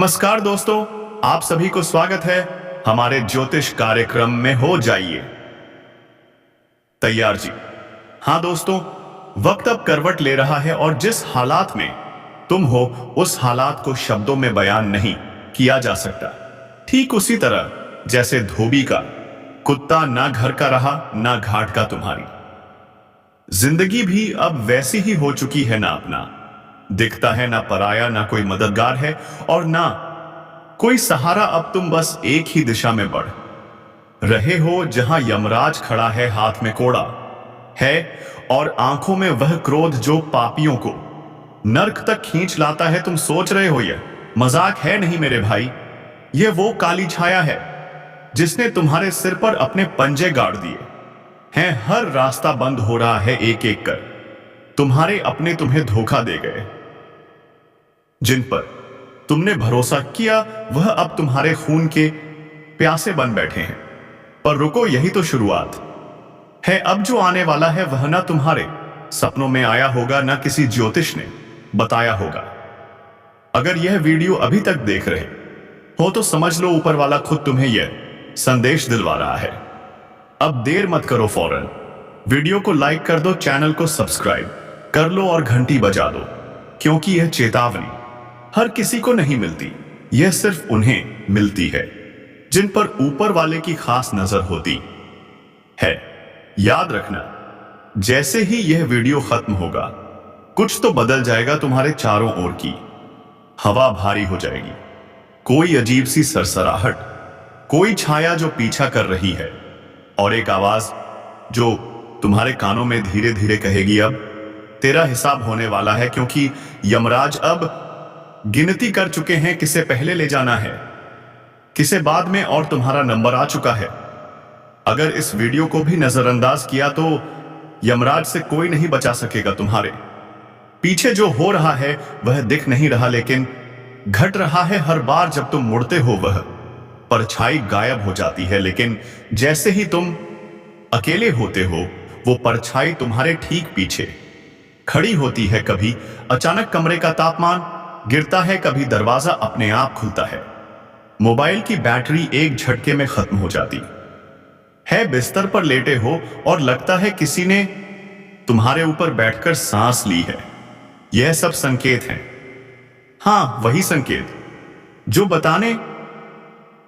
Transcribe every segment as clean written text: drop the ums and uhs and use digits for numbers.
नमस्कार दोस्तों, आप सभी को स्वागत है हमारे ज्योतिष कार्यक्रम में। हो जाइए तैयार जी। हाँ दोस्तों, वक्त अब करवट ले रहा है और जिस हालात में तुम हो उस हालात को शब्दों में बयान नहीं किया जा सकता। ठीक उसी तरह जैसे धोबी का कुत्ता ना घर का रहा ना घाट का तुम्हारी जिंदगी भी अब वैसी ही हो चुकी है। ना अपना दिखता है, ना पराया, ना कोई मददगार है और ना कोई सहारा। अब तुम बस एक ही दिशा में बढ़ रहे हो जहां यमराज खड़ा है, हाथ में कोड़ा है और आंखों में वह क्रोध जो पापियों को नर्क तक खींच लाता है। तुम सोच रहे हो यह मजाक है? नहीं मेरे भाई, यह वो काली छाया है जिसने तुम्हारे सिर पर अपने पंजे गाड़ दिए हैं। हर रास्ता बंद हो रहा है एक एक कर। तुम्हारे अपने तुम्हें धोखा दे गए। जिन पर तुमने भरोसा किया वह अब तुम्हारे खून के प्यासे बन बैठे हैं। पर रुको, यही तो शुरुआत है। अब जो आने वाला है वह ना तुम्हारे सपनों में आया होगा, ना किसी ज्योतिष ने बताया होगा। अगर यह वीडियो अभी तक देख रहे हो तो समझ लो ऊपर वाला खुद तुम्हें यह संदेश दिलवा रहा है। अब देर मत करो, फौरन वीडियो को लाइक कर दो, चैनल को सब्सक्राइब कर लो और घंटी बजा दो, क्योंकि यह चेतावनी हर किसी को नहीं मिलती। यह सिर्फ उन्हें मिलती है जिन पर ऊपर वाले की खास नजर होती है। याद रखना, जैसे ही यह वीडियो खत्म होगा कुछ तो बदल जाएगा। तुम्हारे चारों ओर की हवा भारी हो जाएगी। कोई अजीब सी सरसराहट, कोई छाया जो पीछा कर रही है और एक आवाज जो तुम्हारे कानों में धीरे धीरे कहेगी, अब तेरा हिसाब होने वाला है। क्योंकि यमराज अब गिनती कर चुके हैं, किसे पहले ले जाना है, किसे बाद में, और तुम्हारा नंबर आ चुका है। अगर इस वीडियो को भी नजरअंदाज किया तो यमराज से कोई नहीं बचा सकेगा। तुम्हारे पीछे जो हो रहा है वह दिख नहीं रहा, लेकिन घट रहा है। हर बार जब तुम मुड़ते हो वह परछाई गायब हो जाती है, लेकिन जैसे ही तुम अकेले होते हो वो परछाई तुम्हारे ठीक पीछे खड़ी होती है। कभी अचानक कमरे का तापमान गिरता है, कभी दरवाजा अपने आप खुलता है, मोबाइल की बैटरी एक झटके में खत्म हो जाती है, बिस्तर पर लेटे हो और लगता है किसी ने तुम्हारे ऊपर बैठकर सांस ली है। यह सब संकेत हैं। हां, वही संकेत जो बताने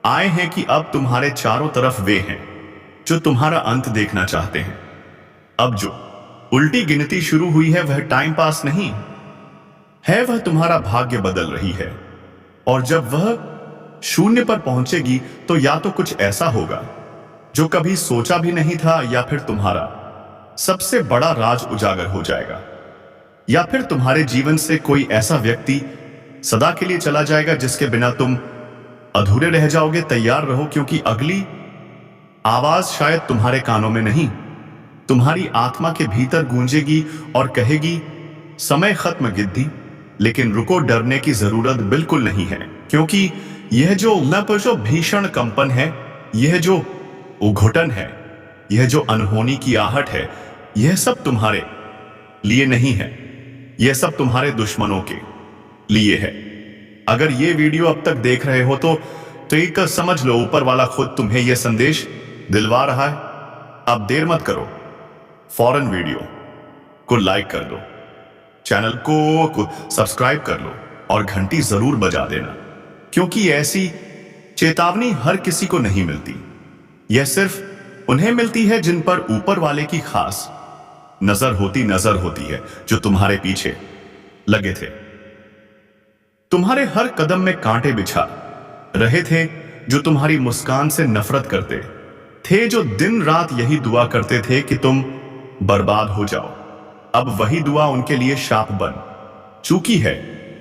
आए हैं कि अब तुम्हारे चारों तरफ वे हैं जो तुम्हारा अंत देखना चाहते हैं। अब जो उल्टी गिनती शुरू हुई है वह टाइम पास नहीं है, वह तुम्हारा भाग्य बदल रही है। और जब वह शून्य पर पहुंचेगी तो या तो कुछ ऐसा होगा जो कभी सोचा भी नहीं था, या फिर तुम्हारा सबसे बड़ा राज उजागर हो जाएगा, या फिर तुम्हारे जीवन से कोई ऐसा व्यक्ति सदा के लिए चला जाएगा जिसके बिना तुम अधूरे रह जाओगे। तैयार रहो, क्योंकि अगली आवाज शायद तुम्हारे कानों में नहीं, तुम्हारी आत्मा के भीतर गूंजेगी और कहेगी, समय खत्म गिद्धी, लेकिन रुको, डरने की जरूरत बिल्कुल नहीं है। क्योंकि यह जो भीषण कंपन है, यह जो उघटन है, यह जो अनहोनी की आहट है, यह सब तुम्हारे लिए नहीं है, यह सब तुम्हारे दुश्मनों के लिए है। अगर यह वीडियो अब तक देख रहे हो तो एक समझ लो ऊपर वाला खुद तुम्हें यह संदेश दिलवा रहा है। अब देर मत करो, फौरन वीडियो को लाइक कर दो, चैनल को सब्सक्राइब कर लो और घंटी जरूर बजा देना, क्योंकि ऐसी चेतावनी हर किसी को नहीं मिलती। यह सिर्फ उन्हें मिलती है जिन पर ऊपर वाले की खास नजर होती है, जो तुम्हारे पीछे लगे थे, तुम्हारे हर कदम में कांटे बिछा रहे थे, जो तुम्हारी मुस्कान से नफरत करते थे, जो दिन रात यही दुआ करते थे कि तुम बर्बाद हो जाओ। अब वही दुआ उनके लिए शाप बन चुकी है।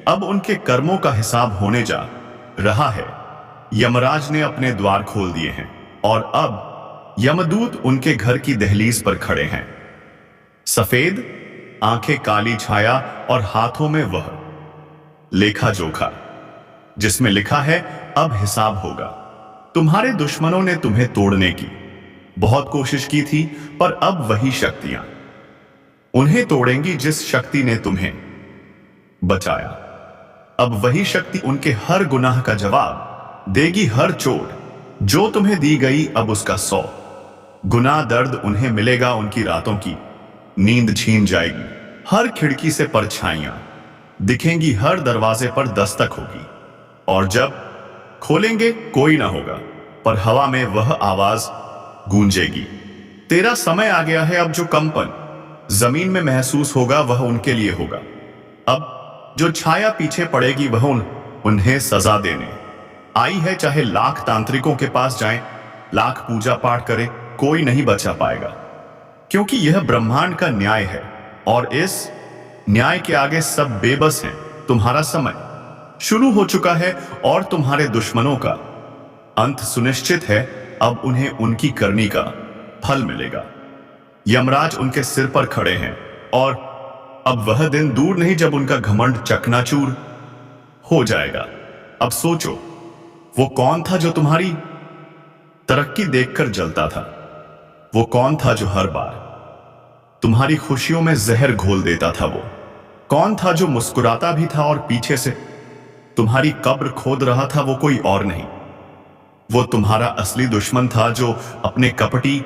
अब उनके कर्मों का हिसाब होने जा रहा है। यमराज ने अपने द्वार खोल दिए हैं और अब यमदूत उनके घर की दहलीज पर खड़े हैं। सफेद आंखें, काली छाया और हाथों में वह लेखा जोखा जिसमें लिखा है, अब हिसाब होगा। तुम्हारे दुश्मनों ने तुम्हें तोड़ने की बहुत कोशिश की थी, पर अब वही शक्तियां उन्हें तोड़ेंगी जिस शक्ति ने तुम्हें बचाया। अब वही शक्ति उनके हर गुनाह का जवाब देगी। हर चोट जो तुम्हें दी गई अब उसका 100 गुना दर्द उन्हें मिलेगा। उनकी रातों की नींद छीन जाएगी। हर खिड़की से परछाइयां दिखेंगी, हर दरवाजे पर दस्तक होगी, और जब खोलेंगे कोई ना होगा, पर हवा में वह आवाज गूंजेगी। तेरा समय आ गया है। अब जो कंपन जमीन में महसूस होगा वह उनके लिए होगा। अब जो छाया पीछे पड़ेगी वह उन्हें सजा देने आई है। चाहे लाख तांत्रिकों के पास जाएं, लाख पूजा पाठ करें, कोई नहीं बचा पाएगा, क्योंकि यह ब्रह्मांड का न्याय है और इस न्याय के आगे सब बेबस हैं। तुम्हारा समय शुरू हो चुका है और तुम्हारे दुश्मनों का अंत सुनिश्चित है। अब उन्हें उनकी करनी का फल मिलेगा। यमराज उनके सिर पर खड़े हैं और अब वह दिन दूर नहीं जब उनका घमंड चकनाचूर हो जाएगा। अब सोचो, वो कौन था जो तुम्हारी तरक्की देखकर जलता था? वो कौन था जो हर बार तुम्हारी खुशियों में जहर घोल देता था? वो कौन था जो मुस्कुराता भी था और पीछे से तुम्हारी कब्र खोद रहा था? वो कोई और नहीं, वो तुम्हारा असली दुश्मन था जो अपने कपटी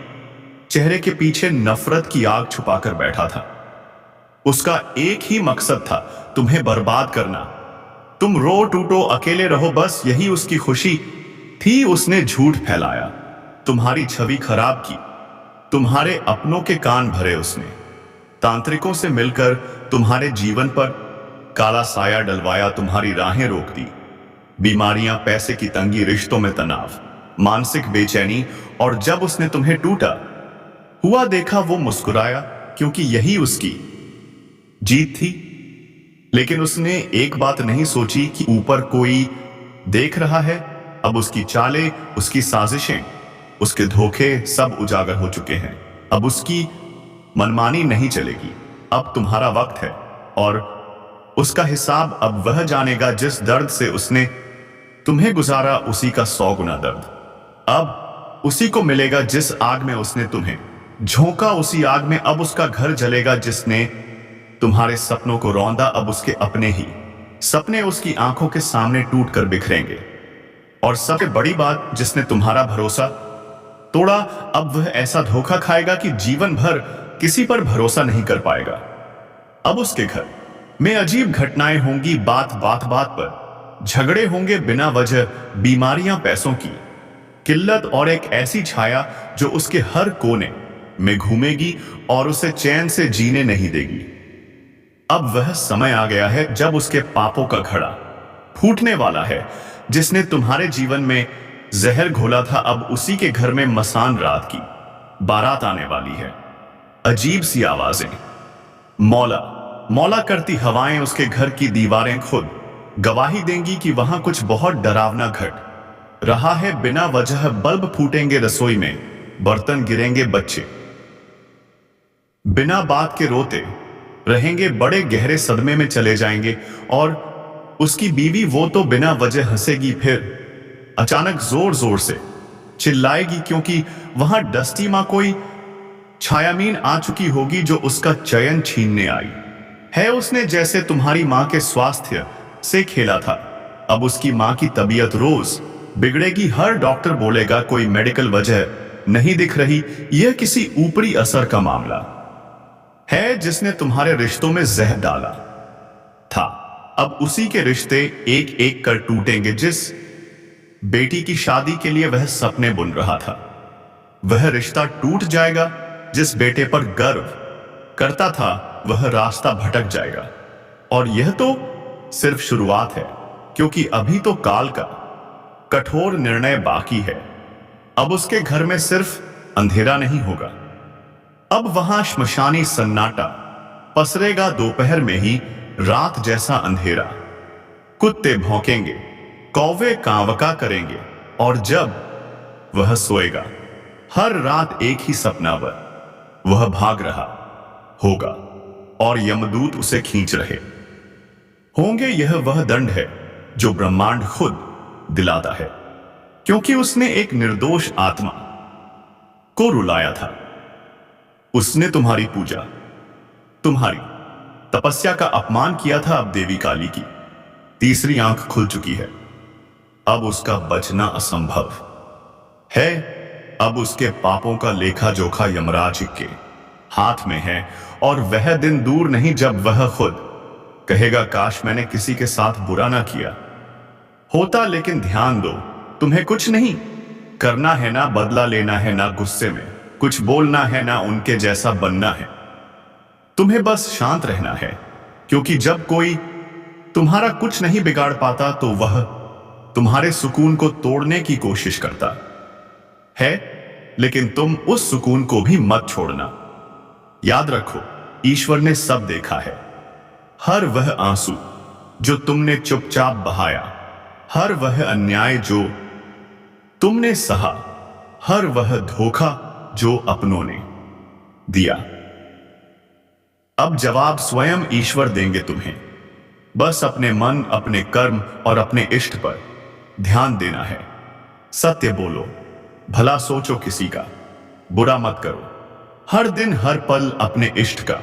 चेहरे के पीछे नफरत की आग छुपाकर बैठा था। उसका एक ही मकसद था, तुम्हें बर्बाद करना। तुम रो टूटो, अकेले रहो, बस यही उसकी खुशी थी। उसने झूठ फैलाया, तुम्हारी छवि खराब की, तुम्हारे अपनों के कान भरे उसने। तांत्रिकों से मिलकर तुम्हारे जीवन पर काला साया डलवाया, तुम्हारी राहें रोक दी। बीमारियां, पैसे की तंगी, रिश्तों में तनाव, मानसिक बेचैनी, और जब उसने तुम्हें टूटा हुआ देखा वो मुस्कुराया, क्योंकि यही उसकी जीत थी। लेकिन उसने एक बात नहीं सोची कि ऊपर कोई देख रहा है। अब उसकी चालें, उसकी साजिशें, उसके धोखे सब उजागर हो चुके हैं। अब उसकी मनमानी नहीं चलेगी। अब तुम्हारा वक्त है और उसका हिसाब अब वह जानेगा। जिस दर्द से उसने तुम्हें गुजारा उसी का 100 गुना दर्द अब उसी को मिलेगा। जिस आग में उसने तुम्हें झोंका उसी आग में अब उसका घर जलेगा। जिसने तुम्हारे सपनों को रौंदा अब उसके अपने ही सपने उसकी आंखों के सामने टूट कर बिखरेंगे। और सबसे बड़ी बात, जिसने तुम्हारा भरोसा तोड़ा अब वह ऐसा धोखा खाएगा कि जीवन भर किसी पर भरोसा नहीं कर पाएगा। अब उसके घर में अजीब घटनाएं होंगी, बात बात पर झगड़े होंगे बिना वजह, बीमारियां, पैसों की किल्लत और एक ऐसी छाया जो उसके हर कोने में घूमेगी और उसे चैन से जीने नहीं देगी। अब वह समय आ गया है जब उसके पापों का घड़ा फूटने वाला है। जिसने तुम्हारे जीवन में जहर घोला था अब उसी के घर में मसान रात की बारात आने वाली है। अजीब सी आवाजें, मौला मौला करती हवाएं, उसके घर की दीवारें खुद गवाही देंगी कि वहां कुछ बहुत डरावना घट रहा है। बिना वजह बल्ब फूटेंगे रसोई में, बर्तन गिरेंगे, बच्चे बिना बात के रोते रहेंगे, बड़े गहरे सदमे में चले जाएंगे। और उसकी बीवी वो तो बिना वजह हंसेगी, फिर अचानक जोर जोर से चिल्लाएगी, क्योंकि वहां डस्टी मां कोई छायामीन आ चुकी होगी जो उसका चयन छीनने आई है। उसने जैसे तुम्हारी मां के स्वास्थ्य से खेला था, अब उसकी मां की तबीयत रोज बिगड़ेगी। हर डॉक्टर बोलेगा कोई मेडिकल वजह नहीं दिख रही, यह किसी ऊपरी असर का मामला है जिसने तुम्हारे रिश्तों में जहर डाला था। अब उसी के रिश्ते एक एक कर टूटेंगे। जिस बेटी की शादी के लिए वह सपने बुन रहा था वह रिश्ता टूट जाएगा। जिस बेटे पर गर्व करता था वह रास्ता भटक जाएगा। और यह तो सिर्फ शुरुआत है, क्योंकि अभी तो काल का कठोर निर्णय बाकी है। अब उसके घर में सिर्फ अंधेरा नहीं होगा, अब वहां श्मशानी सन्नाटा पसरेगा। दोपहर में ही रात जैसा अंधेरा, कुत्ते भौंकेंगे, कौवे कांवका करेंगे, और जब वह सोएगा हर रात एक ही सपना वह भाग रहा होगा और यमदूत उसे खींच रहे होंगे। यह वह दंड है जो ब्रह्मांड खुद दिलाता है, क्योंकि उसने एक निर्दोष आत्मा को रुलाया था। उसने तुम्हारी पूजा, तुम्हारी तपस्या का अपमान किया था। अब देवी काली की तीसरी आंख खुल चुकी है। अब उसका बचना असंभव है। अब उसके पापों का लेखा जोखा यमराज के हाथ में है और वह दिन दूर नहीं जब वह खुद कहेगा, काश मैंने किसी के साथ बुरा ना किया होता। लेकिन ध्यान दो, तुम्हें कुछ नहीं करना है, ना बदला लेना है, ना गुस्से में कुछ बोलना है, ना उनके जैसा बनना है। तुम्हें बस शांत रहना है, क्योंकि जब कोई तुम्हारा कुछ नहीं बिगाड़ पाता तो वह तुम्हारे सुकून को तोड़ने की कोशिश करता है। लेकिन तुम उस सुकून को भी मत छोड़ना। याद रखो, ईश्वर ने सब देखा है। हर वह आंसू जो तुमने चुपचाप बहाया, हर वह अन्याय जो तुमने सहा, हर वह धोखा जो अपनों ने दिया। अब जवाब स्वयं ईश्वर देंगे तुम्हें। बस अपने मन, अपने कर्म और अपने इष्ट पर ध्यान देना है। सत्य बोलो, भला सोचो, किसी का बुरा मत करो। हर दिन हर पल अपने इष्ट का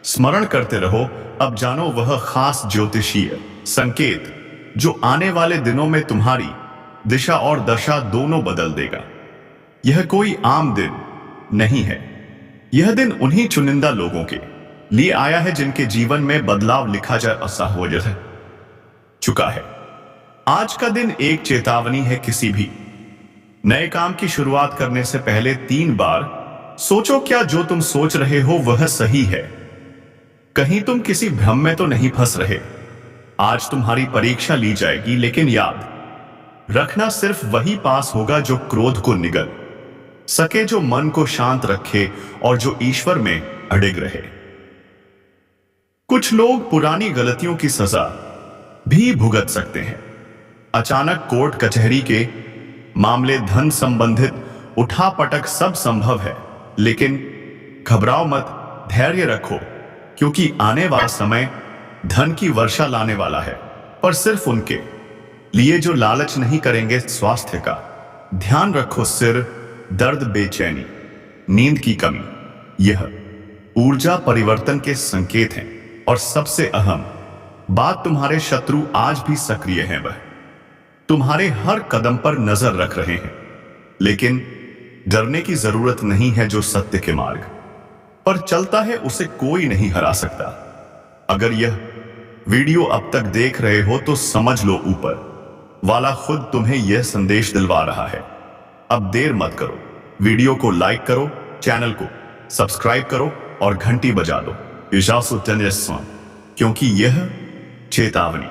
स्मरण करते रहो। अब जानो वह खास ज्योतिषीय संकेत जो आने वाले दिनों में तुम्हारी दिशा और दशा दोनों बदल देगा। यह कोई आम दिन नहीं है। यह दिन उन्हीं चुनिंदा लोगों के लिए आया है जिनके जीवन में बदलाव लिखा जा असहज चुका है। आज का दिन एक चेतावनी है। किसी भी नए काम की शुरुआत करने से पहले 3 बार सोचो, क्या जो तुम सोच रहे हो वह सही है? कहीं तुम किसी भ्रम में तो नहीं फंस रहे? आज तुम्हारी परीक्षा ली जाएगी, लेकिन याद रखना, सिर्फ वही पास होगा जो क्रोध को निगल सके, जो मन को शांत रखे और जो ईश्वर में अडिग रहे। कुछ लोग पुरानी गलतियों की सजा भी भुगत सकते हैं। अचानक कोर्ट कचहरी के मामले, धन संबंधित उठापटक, सब संभव है। लेकिन घबराओ मत, धैर्य रखो, क्योंकि आने वाला समय धन की वर्षा लाने वाला है, पर सिर्फ उनके लिए जो लालच नहीं करेंगे। स्वास्थ्य का ध्यान रखो, सिर दर्द, बेचैनी, नींद की कमी, यह ऊर्जा परिवर्तन के संकेत हैं। और सबसे अहम बात, तुम्हारे शत्रु आज भी सक्रिय हैं। वह तुम्हारे हर कदम पर नजर रख रहे हैं। लेकिन डरने की जरूरत नहीं है। जो सत्य के मार्ग पर चलता है उसे कोई नहीं हरा सकता। अगर यह वीडियो अब तक देख रहे हो तो समझ लो, ऊपर वाला खुद तुम्हें यह संदेश दिलवा रहा है। अब देर मत करो, वीडियो को लाइक करो, चैनल को सब्सक्राइब करो और घंटी बजा दो, क्योंकि यह चेतावनी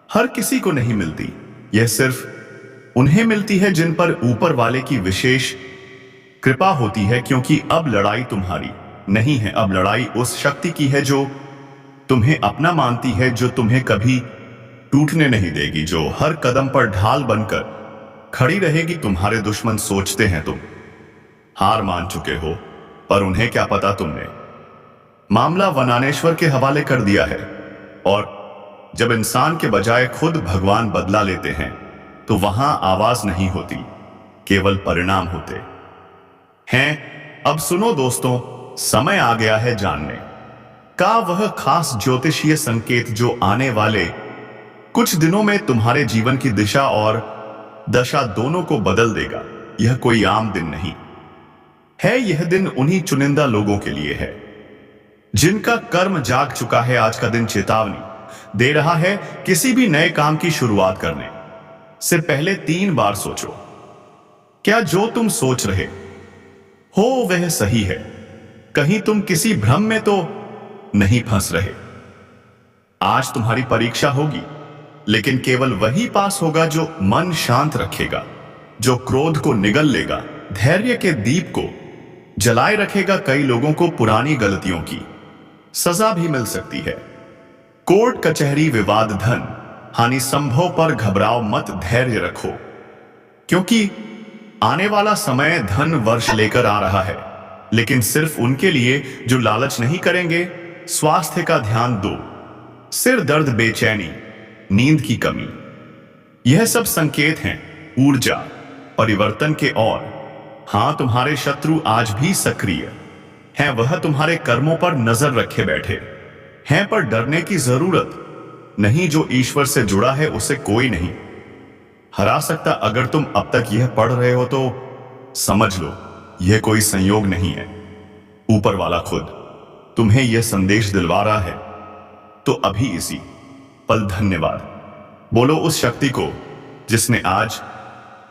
हर किसी को नहीं मिलती। यह सिर्फ उन्हें मिलती है जिन पर ऊपर वाले की विशेष कृपा होती है। क्योंकि अब लड़ाई तुम्हारी नहीं है, अब लड़ाई उस शक्ति की है जो तुम्हें अपना मानती है, जो तुम्हें कभी टूटने नहीं देगी, जो हर कदम पर ढाल बनकर खड़ी रहेगी। तुम्हारे दुश्मन सोचते हैं तुम हार मान चुके हो, पर उन्हें क्या पता तुमने मामला वनानेश्वर के हवाले कर दिया है। और जब इंसान के बजाय खुद भगवान बदला लेते हैं तो वहां आवाज नहीं होती, केवल परिणाम होते हैं। अब सुनो दोस्तों, समय आ गया है जानने का वह खास ज्योतिषीय संकेत जो आने वाले कुछ दिनों में तुम्हारे जीवन की दिशा और दशा दोनों को बदल देगा। यह कोई आम दिन नहीं है। यह दिन उन्हीं चुनिंदा लोगों के लिए है जिनका कर्म जाग चुका है। आज का दिन चेतावनी दे रहा है, किसी भी नए काम की शुरुआत करने से पहले 3 बार सोचो, क्या जो तुम सोच रहे हो वह सही है? कहीं तुम किसी भ्रम में तो नहीं फंस रहे? आज तुम्हारी परीक्षा होगी, लेकिन केवल वही पास होगा जो मन शांत रखेगा, जो क्रोध को निगल लेगा, धैर्य के दीप को जलाए रखेगा। कई लोगों को पुरानी गलतियों की सजा भी मिल सकती है। कोर्ट कचहरी, विवाद, धन हानि संभव, पर घबराओ मत, धैर्य रखो, क्योंकि आने वाला समय धन वर्ष लेकर आ रहा है, लेकिन सिर्फ उनके लिए जो लालच नहीं करेंगे। स्वास्थ्य का ध्यान दो, सिर दर्द, बेचैनी, नींद की कमी, यह सब संकेत हैं ऊर्जा परिवर्तन के। और हां, तुम्हारे शत्रु आज भी सक्रिय हैं। वह तुम्हारे कर्मों पर नजर रखे बैठे हैं, पर डरने की जरूरत नहीं, जो ईश्वर से जुड़ा है उसे कोई नहीं हरा सकता। अगर तुम अब तक यह पढ़ रहे हो तो समझ लो यह कोई संयोग नहीं है, ऊपर वाला खुद तुम्हें यह संदेश दिलवा रहा है। तो अभी इसी पल धन्यवाद बोलो उस शक्ति को जिसने आज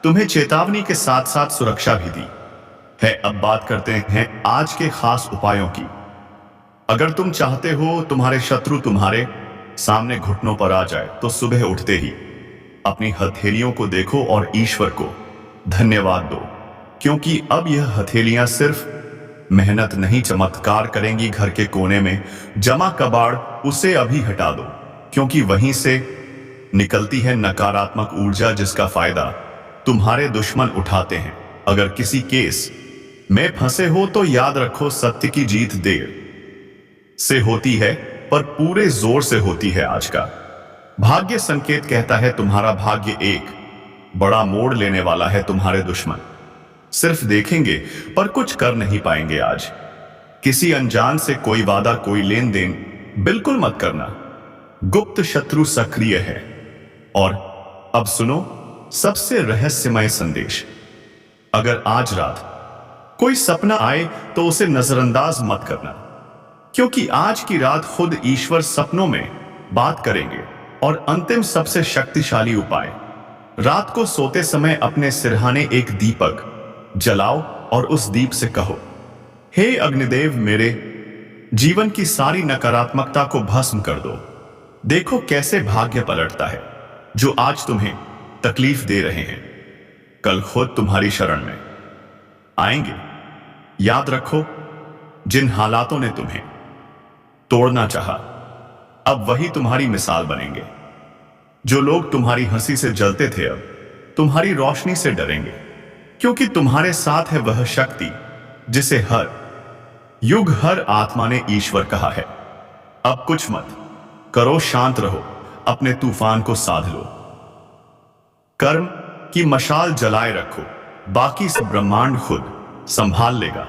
तुम्हें चेतावनी के साथ साथ सुरक्षा भी दी है। अब बात करते हैं आज के खास उपायों की। अगर तुम चाहते हो तुम्हारे शत्रु तुम्हारे सामने घुटनों पर आ जाए तो सुबह उठते ही अपनी हथेलियों को देखो और ईश्वर को धन्यवाद दो, क्योंकि अब यह हथेलियां सिर्फ मेहनत नहीं चमत्कार करेंगी। घर के कोने में जमा कबाड़ उसे अभी हटा दो, क्योंकि वहीं से निकलती है नकारात्मक ऊर्जा जिसका फायदा तुम्हारे दुश्मन उठाते हैं। अगर किसी केस में फंसे हो तो याद रखो सत्य की जीत देर से होती है पर पूरे जोर से होती है। आज का भाग्य संकेत कहता है तुम्हारा भाग्य एक बड़ा मोड़ लेने वाला है। तुम्हारे दुश्मन सिर्फ देखेंगे पर कुछ कर नहीं पाएंगे। आज किसी अनजान से कोई वादा, कोई लेन देन बिल्कुल मत करना। गुप्त शत्रु सक्रिय है। और अब सुनो सबसे रहस्यमय संदेश। अगर आज रात कोई सपना आए तो उसे नजरअंदाज मत करना, क्योंकि आज की रात खुद ईश्वर सपनों में बात करेंगे। और अंतिम सबसे शक्तिशाली उपाय, रात को सोते समय अपने सिरहाने एक दीपक जलाओ और उस दीप से कहो, हे अग्निदेव, मेरे जीवन की सारी नकारात्मकता को भस्म कर दो। देखो कैसे भाग्य पलटता है। जो आज तुम्हें तकलीफ दे रहे हैं कल खुद तुम्हारी शरण में आएंगे। याद रखो जिन हालातों ने तुम्हें तोड़ना चाहा अब वही तुम्हारी मिसाल बनेंगे। जो लोग तुम्हारी हंसी से जलते थे अब तुम्हारी रोशनी से डरेंगे, क्योंकि तुम्हारे साथ है वह शक्ति जिसे हर युग हर आत्मा ने ईश्वर कहा है। अब कुछ मत करो, शांत रहो, अपने तूफान को साध लो, कर्म की मशाल जलाए रखो, बाकी सब ब्रह्मांड खुद संभाल लेगा।